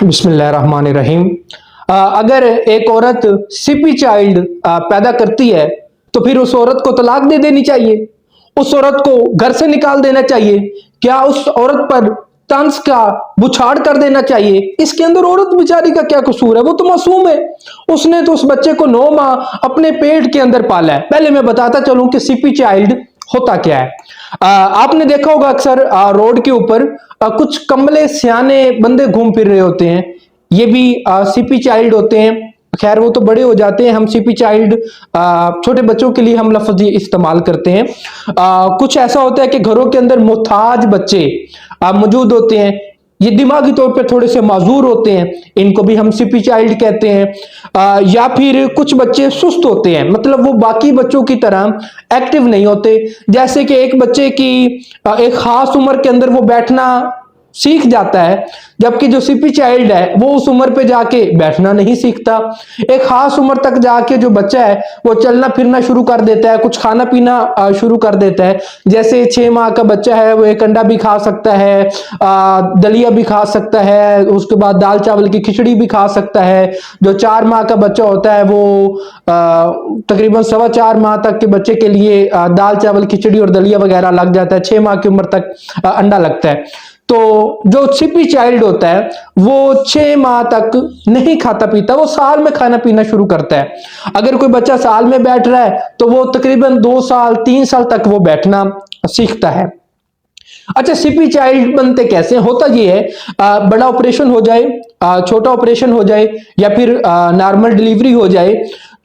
बिस्मिल्लाहिर्रहमानिर्रहीम। अगर एक औरत सिपी चाइल्ड पैदा करती है तो फिर उस औरत को तलाक दे देनी चाहिए, उस औरत को घर से निकाल देना चाहिए। क्या उस औरत पर तंज का बुछाड़ कर देना चाहिए? इसके अंदर औरत बेचारी का क्या कसूर है? वो तो मासूम है, उसने तो उस बच्चे को 9 माह अपने पेट के अंदर पाला है। पहले मैं बताता चलूं कि सिपी चाइल्ड होता क्या है। आपने देखा होगा अक्सर रोड के ऊपर कुछ कमले सियाने बंदे घूम फिर रहे होते हैं, ये भी सीपी चाइल्ड होते हैं। खैर वो तो बड़े हो जाते हैं, हम सीपी चाइल्ड छोटे बच्चों के लिए हम लफ्ज इस्तेमाल करते हैं। कुछ ऐसा होता है कि घरों के अंदर मोहताज बच्चे मौजूद होते हैं, ये दिमागी तौर पे थोड़े से माजूर होते हैं, इनको भी हम सीपी चाइल्ड कहते हैं। या फिर कुछ बच्चे सुस्त होते हैं, मतलब वो बाकी बच्चों की तरह एक्टिव नहीं होते। जैसे कि एक बच्चे की एक खास उम्र के अंदर वो बैठना सीख जाता है, जबकि जो सीपी चाइल्ड है वो उस उम्र पे जाके बैठना नहीं सीखता। एक खास उम्र तक जाके जो बच्चा है वो चलना फिरना शुरू कर देता है, कुछ खाना पीना शुरू कर देता है। जैसे 6 माह का बच्चा है वो एक अंडा भी खा सकता है, दलिया भी खा सकता है, उसके बाद दाल चावल की खिचड़ी भी खा सकता है। जो 4 माह का बच्चा होता है वो तकरीबन 4.25 माह तक के बच्चे के लिए दाल चावल खिचड़ी और दलिया वगैरह लग जाता है। 6 माह की उम्र तक अंडा लगता है। तो जो सिपी चाइल्ड होता है वो 6 माह तक नहीं खाता पीता, वो साल में खाना पीना शुरू करता है। अगर कोई बच्चा साल में बैठ रहा है तो वो तकरीबन 2 साल 3 साल तक वो बैठना सीखता है। अच्छा, सिपी चाइल्ड बनते कैसे? होता ये है, बड़ा ऑपरेशन हो जाए, छोटा ऑपरेशन हो जाए, या फिर नॉर्मल डिलीवरी हो जाए,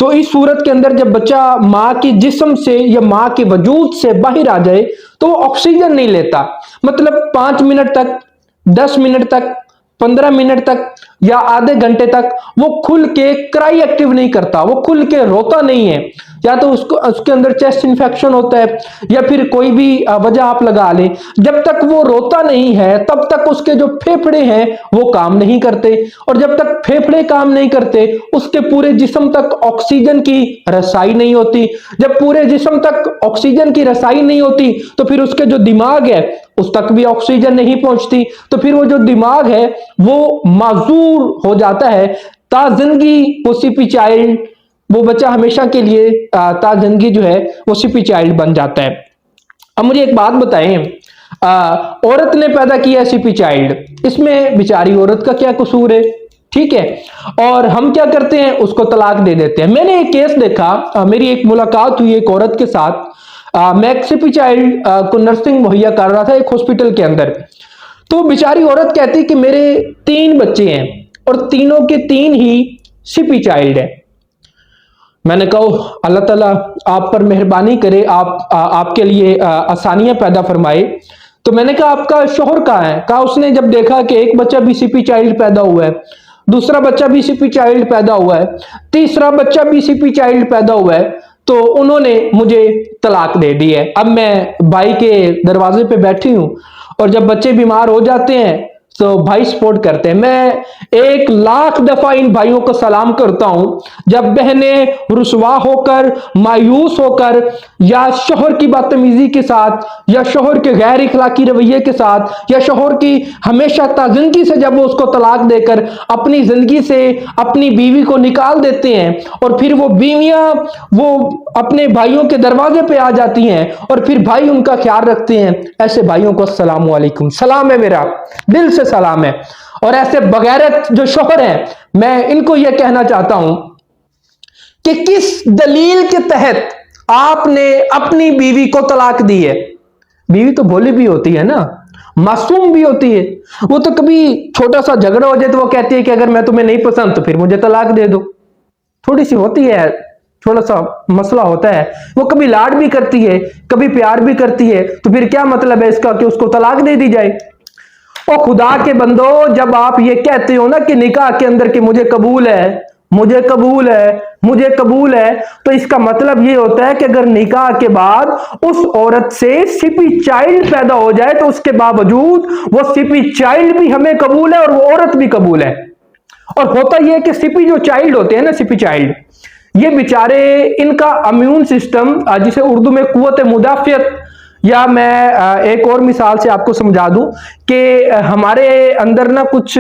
तो इस सूरत के अंदर जब बच्चा माँ की जिस्म से या माँ के वजूद से बाहर आ जाए तो वो ऑक्सीजन नहीं लेता। मतलब 5 मिनट तक, 10 मिनट तक, 15 मिनट तक या आधे घंटे तक वो खुल के क्राई एक्टिव नहीं करता, वो खुल के रोता नहीं है। या तो उसके अंदर चेस्ट इन्फेक्शन होता है या फिर कोई भी वजह आप लगा लें, जब तक वो रोता नहीं है तब तक उसके जो फेफड़े हैं वो काम नहीं करते, और जब तक फेफड़े काम नहीं करते उसके पूरे जिस्म तक ऑक्सीजन की रसाई नहीं होती। जब पूरे जिस्म तक ऑक्सीजन की रसाई नहीं होती तो फिर उसके जो दिमाग है उस तक भी ऑक्सीजन नहीं पहुंचती, तो फिर वो जो दिमाग है वो माजूर हो जाता है। ताजिंदगी वो सिपी चाइल्ड, वो बच्चा हमेशा के लिए ताजिंदगी जो है वो सिपी चाइल्ड बन जाता है। अब मुझे एक बात बताएं, औरत ने पैदा किया सिपी चाइल्ड, इसमें बेचारी औरत का क्या कसूर है? ठीक है, और हम क्या करते हैं, उसको तलाक दे देते हैं। मैंने एक केस देखा, मेरी एक मुलाकात हुई एक औरत के साथ। मैं एक सिपी चाइल्ड को नर्सिंग मुहैया कर रहा था एक हॉस्पिटल के अंदर। तो बेचारी औरत कहती कि मेरे 3 बच्चे हैं और तीनों के 3 ही सिपी चाइल्ड है। मैंने कहा अल्लाह ताला आप पर मेहरबानी करे, आपके लिए आसानियां पैदा फरमाए। तो मैंने कहा आपका शोहर कहाँ है? कहा उसने जब देखा कि एक बच्चा भी सिपी चाइल्ड पैदा हुआ है, दूसरा बच्चा भी सिपी चाइल्ड पैदा हुआ है, तीसरा बच्चा भी सिपी चाइल्ड पैदा हुआ है, तो उन्होंने मुझे तलाक दे दी है। अब मैं भाई के दरवाजे पे बैठी हूं और जब बच्चे बीमार हो जाते हैं तो भाई सपोर्ट करते हैं। मैं 1 लाख दफा इन भाइयों को सलाम करता हूं जब बहनें रुसवा होकर, मायूस होकर, या शोहर की बदतमीजी के साथ, या शोहर के गैर इखलाकी रवैये के साथ, या शोहर की हमेशा ताजिंदगी से जब वो उसको तलाक देकर अपनी जिंदगी से अपनी बीवी को निकाल देते हैं, और फिर वो बीवियां वो अपने भाइयों के दरवाजे पे आ जाती हैं और फिर भाई उनका ख्याल रखते हैं। ऐसे भाइयों को अस्सलाम वालेकुम, सलाम है, मेरा दिल से सलाम है। और ऐसे बगैरत जो शोहर हैं, मैं इनको यह कहना चाहता हूं कि किस दलील के तहत आपने अपनी बीवी को तलाक दी है? बीवी तो भोली भी होती है ना, मासूम भी होती है। वो तो कभी छोटा सा झगड़ा हो जाए तो वो कहती है कि अगर मैं तुम्हें नहीं पसंद तो फिर मुझे तलाक दे दो। थोड़ी सी होती है, थोड़ा सा मसला होता है। वो कभी लाड भी करती है, कभी प्यार भी करती है, तो फिर क्या मतलब है इसका कि उसको तलाक दे दी जाए? और खुदा के बंदो, जब आप ये कहते हो ना कि निकाह के अंदर कि मुझे कबूल है, मुझे कबूल है, मुझे कबूल है, तो इसका मतलब ये होता है कि अगर निकाह के बाद उस औरत से सिपी चाइल्ड पैदा हो जाए तो उसके बावजूद वो सिपी चाइल्ड भी हमें कबूल है और वो औरत भी कबूल है। और होता यह है कि सिपी जो चाइल्ड होते हैं ना, सिपी चाइल्ड, ये बेचारे, इनका इम्यून सिस्टम, जिसे उर्दू में कुव्वत मुदाफियत, या मैं एक और मिसाल से आपको समझा दूं कि हमारे अंदर ना कुछ